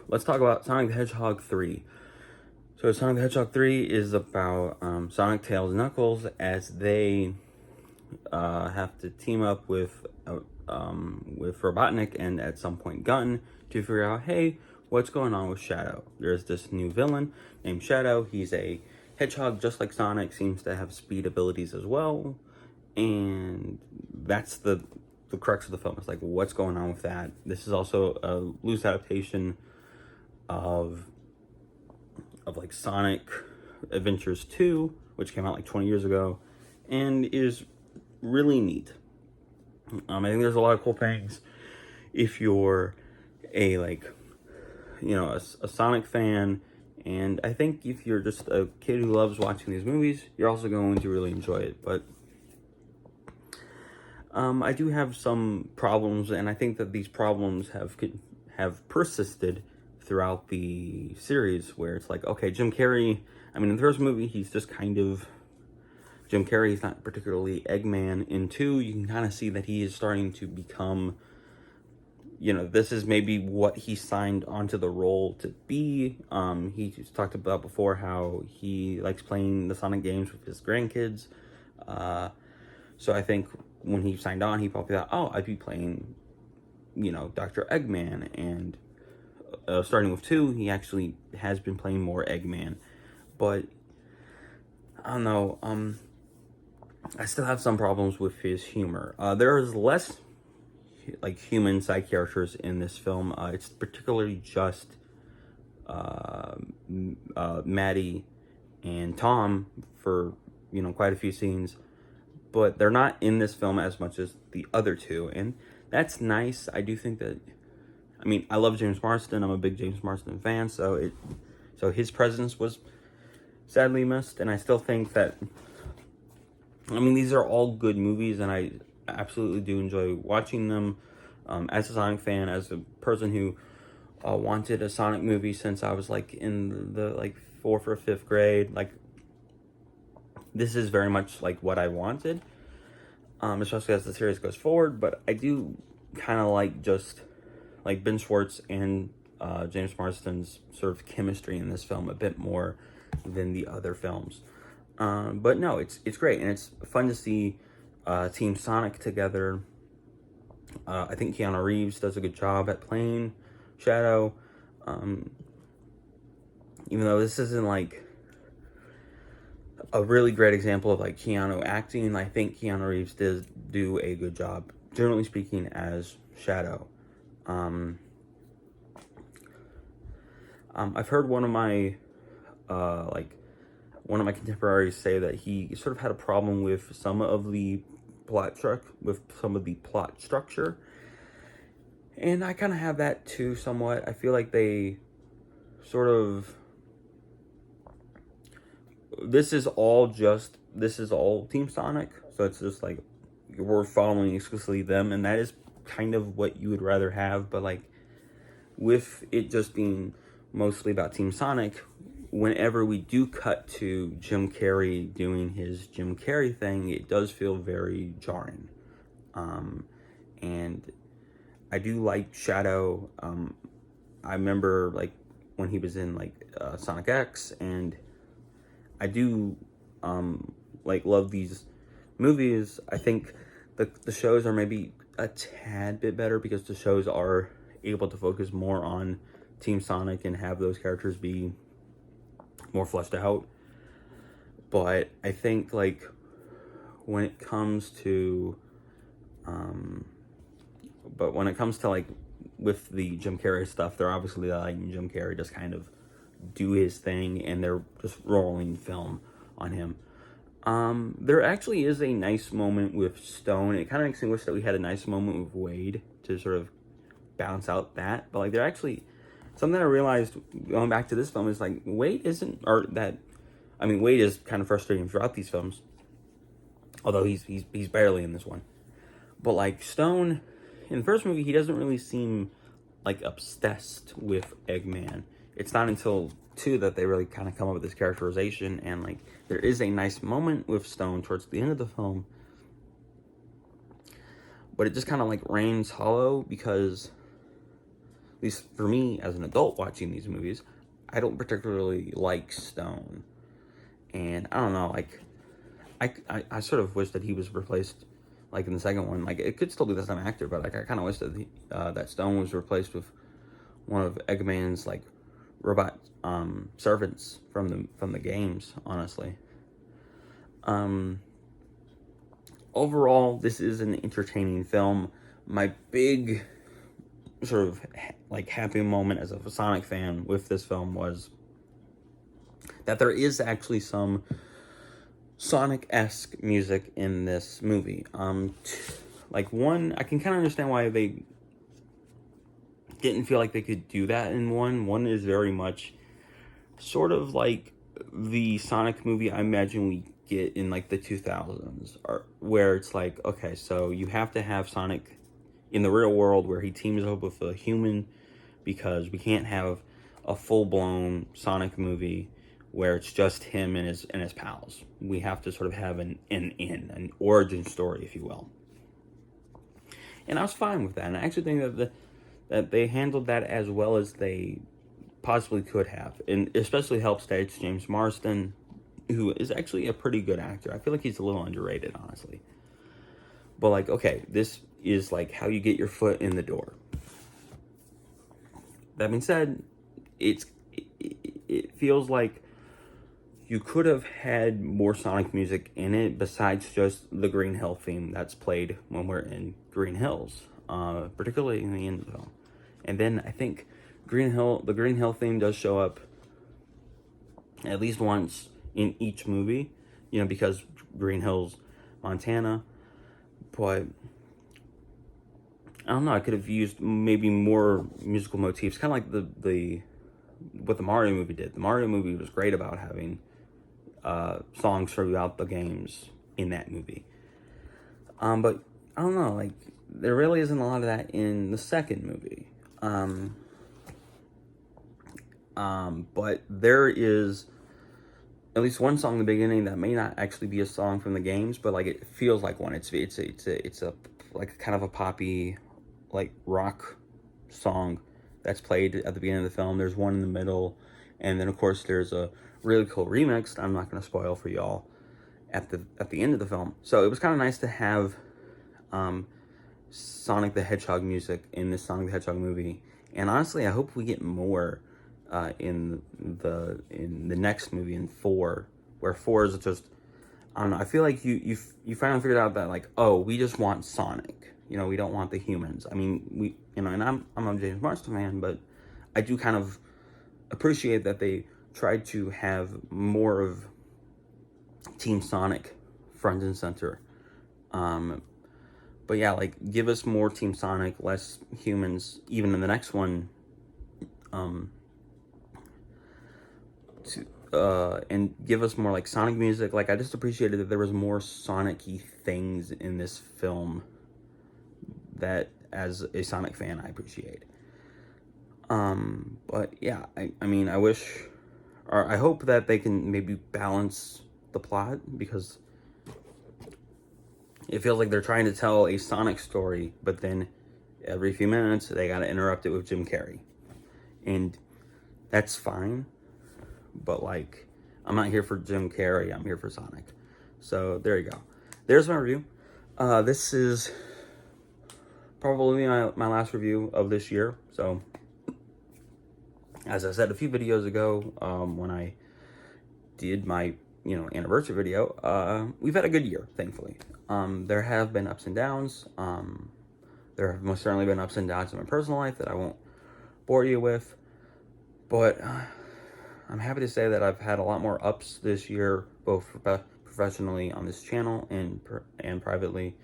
let's talk about Sonic the Hedgehog 3. So Sonic the Hedgehog 3 is about Sonic, Tails, and Knuckles as they have to team up with Robotnik and at some point Gun to figure out, hey, what's going on with Shadow? There's this new villain named Shadow. He's a hedgehog just like Sonic, seems to have speed abilities as well, and that's the crux of the film. It's like, what's going on with that? This is also a loose adaptation of like Sonic Adventures 2, which came out like 20 years ago, and is really neat. I think there's a lot of cool things if you're a a Sonic fan, and I think if you're just a kid who loves watching these movies, you're also going to really enjoy it. But I do have some problems, and I think that these problems have persisted throughout the series, where it's like, okay, Jim Carrey, I mean, in the first movie, he's just kind of Jim Carrey. He's not particularly Eggman. In 2, you can kind of see that he is starting to become, this is maybe what he signed onto the role to be. He just talked about before how he likes playing the Sonic games with his grandkids. So I think when he signed on, he probably thought, oh, I'd be playing, Dr. Eggman. And starting with 2, he actually has been playing more Eggman. But I don't know. I still have some problems with his humor. There is less human side characters in this film. It's particularly just Maddie and Tom for quite a few scenes, but they're not in this film as much as the other two, and that's nice. I do think that, I love James Marsden. I'm a big James Marsden fan, so his presence was sadly missed, and I still think that, these are all good movies, and I absolutely do enjoy watching them. As a Sonic fan, as a person who wanted a Sonic movie since I was in the 4th or 5th grade, this is very much what I wanted, especially as the series goes forward. But I do kind of like Ben Schwartz and James Marsden's sort of chemistry in this film a bit more than the other films. But no, it's great, and it's fun to see Team Sonic together. I think Keanu Reeves does a good job at playing Shadow. Even though this isn't a really great example of Keanu acting, I think Keanu Reeves does do a good job, generally speaking, as Shadow. I've heard one of my contemporaries say that he sort of had a problem with some of the plot structure, and I kind of have that too somewhat. I feel like they sort of, this is all Team Sonic, so it's just we're following exclusively them, and that is kind of what you would rather have. But with it just being mostly about Team Sonic, whenever we do cut to Jim Carrey doing his Jim Carrey thing, it does feel very jarring. And I do like Shadow. I remember when he was in Sonic X, and I do love these movies. I think the shows are maybe a tad bit better because the shows are able to focus more on Team Sonic and have those characters be more fleshed out. But I think when it comes to with the Jim Carrey stuff, they're obviously letting Jim Carrey just kind of do his thing, and they're just rolling film on him. There actually is a nice moment with Stone. It kind of makes me wish that we had a nice moment with Wade to sort of balance out that. But they're actually, something I realized going back to this film is Wade isn't, or that, Wade is kind of frustrating throughout these films, although he's barely in this one. But Stone, in the first movie, he doesn't really seem obsessed with Eggman. It's not until 2 that they really kind of come up with this characterization, and there is a nice moment with Stone towards the end of the film, but it just kind of rains hollow because least for me as an adult watching these movies, I don't particularly like Stone. And I don't know, like, I sort of wish that he was replaced, like, in the second one. Like, it could still be the same actor, but, like, I kind of wish that that Stone was replaced with one of Eggman's, like, robot servants from the games, honestly. Overall, this is an entertaining film. My big sort of like happy moment as a Sonic fan with this film was that there is actually some Sonic-esque music in this movie. Like, one, I can kind of understand why they didn't feel like they could do that in one. One is very much sort of like the Sonic movie I imagine we get in like the 2000s, or where it's like, okay, so you have to have Sonic in the real world where he teams up with a human, because we can't have a full-blown Sonic movie where it's just him and his pals. We have to sort of have an origin story, if you will. And I was fine with that, and I actually think that they handled that as well as they possibly could have, and especially helps that it's James Marsden, who is actually a pretty good actor. I feel like he's a little underrated, honestly. But, like, okay, this is like how you get your foot in the door. That being said, it feels like you could have had more Sonic music in it besides just the Green Hill theme that's played when we're in Green Hills, particularly in the end of the film. And then I think the Green Hill theme does show up at least once in each movie, you know, because Green Hills, Montana. But I don't know, I could have used maybe more musical motifs, kind of like what the Mario movie did. The Mario movie was great about having songs throughout the games in that movie. But I don't know, like, there really isn't a lot of that in the second movie. But there is at least one song in the beginning that may not actually be a song from the games, but like it feels like one. It's a like kind of a poppy, like, rock song that's played at the beginning of the film. There's one in the middle, and then of course there's a really cool remix I'm not going to spoil for y'all at the end of the film. So it was kind of nice to have Sonic the Hedgehog music in this Sonic the Hedgehog movie, and honestly I hope we get more in the next movie, in 4, where 4 is just, I don't know, I feel like you finally figured out that, like, oh, we just want Sonic, you know, we don't want the humans. I mean, and I'm a James Marsden fan, but I do kind of appreciate that they tried to have more of Team Sonic front and center. But yeah, like, give us more Team Sonic, less humans, even in the next one. And give us more, like, Sonic music. Like, I just appreciated that there was more Sonic-y things in this film that, as a Sonic fan, I appreciate. But yeah, I mean, I wish, or I hope that they can maybe balance the plot, because it feels like they're trying to tell a Sonic story, but then every few minutes they gotta interrupt it with Jim Carrey. And that's fine, but, like, I'm not here for Jim Carrey, I'm here for Sonic. So there you go. There's my review. This is probably my last review of this year. So, as I said a few videos ago, when I did my, anniversary video, we've had a good year, thankfully. There have been ups and downs. There have most certainly been ups and downs in my personal life that I won't bore you with. But I'm happy to say that I've had a lot more ups this year, both professionally on this channel and privately.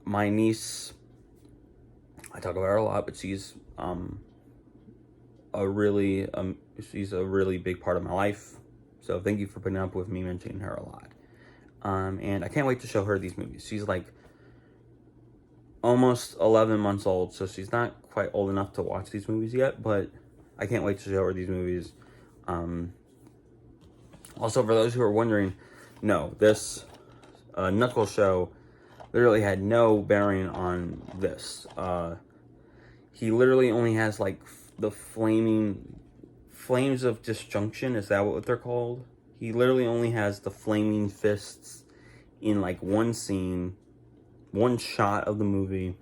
My niece, I talk about her a lot, but she's she's a really big part of my life. So thank you for putting up with me mentioning her a lot. And I can't wait to show her these movies. She's like almost 11 months old, so she's not quite old enough to watch these movies yet, but I can't wait to show her these movies. Also, for those who are wondering, no, this Knuckles show literally had no bearing on this. he literally only has like the flames of disjunction. Is that what they're called? He literally only has the flaming fists in like one scene, one shot of the movie.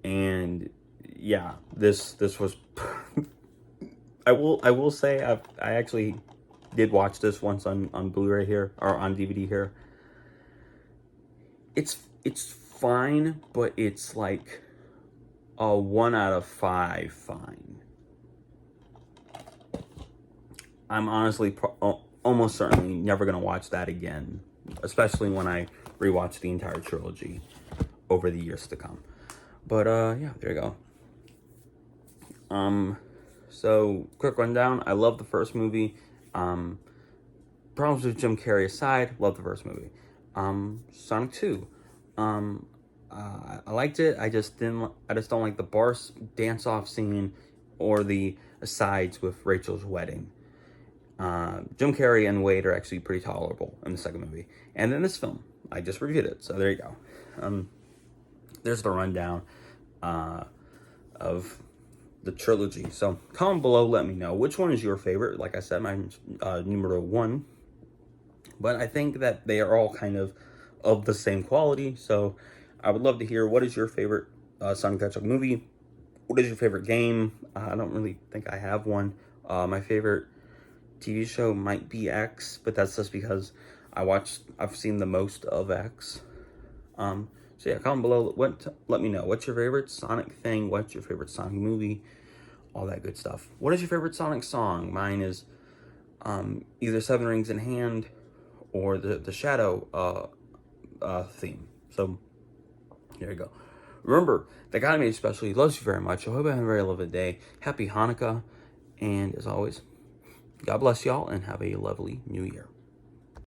And yeah, this was I will say I actually did watch this once on Blu-ray here, or on DVD here. It's fine, but it's like a 1 out of 5 fine. I'm honestly almost certainly never gonna watch that again, especially when I rewatch the entire trilogy over the years to come. But yeah, there you go. So quick rundown. I love the first movie. Problems with Jim Carrey aside, love the first movie. Sonic 2. I liked it. I just don't like the bar dance off scene or the asides with Rachel's wedding. Jim Carrey and Wade are actually pretty tolerable in the second movie. And then this film, I just reviewed it, so there you go. There's the rundown of the trilogy. So comment below, let me know which one is your favorite. Like I said, mine's numero 1. But I think that they are all kind of the same quality. So I would love to hear, what is your favorite Sonic the Hedgehog movie? What is your favorite game? I don't really think I have one. My favorite TV show might be X, but that's just because I've seen the most of X. So yeah, comment below. Let me know. What's your favorite Sonic thing? What's your favorite Sonic movie? All that good stuff. What is your favorite Sonic song? Mine is either Seven Rings in Hand or the Shadow theme. So there you go. Remember, that God made you special. He loves you very much. I hope you have a very lovely day. Happy Hanukkah. And as always, God bless y'all and have a lovely new year.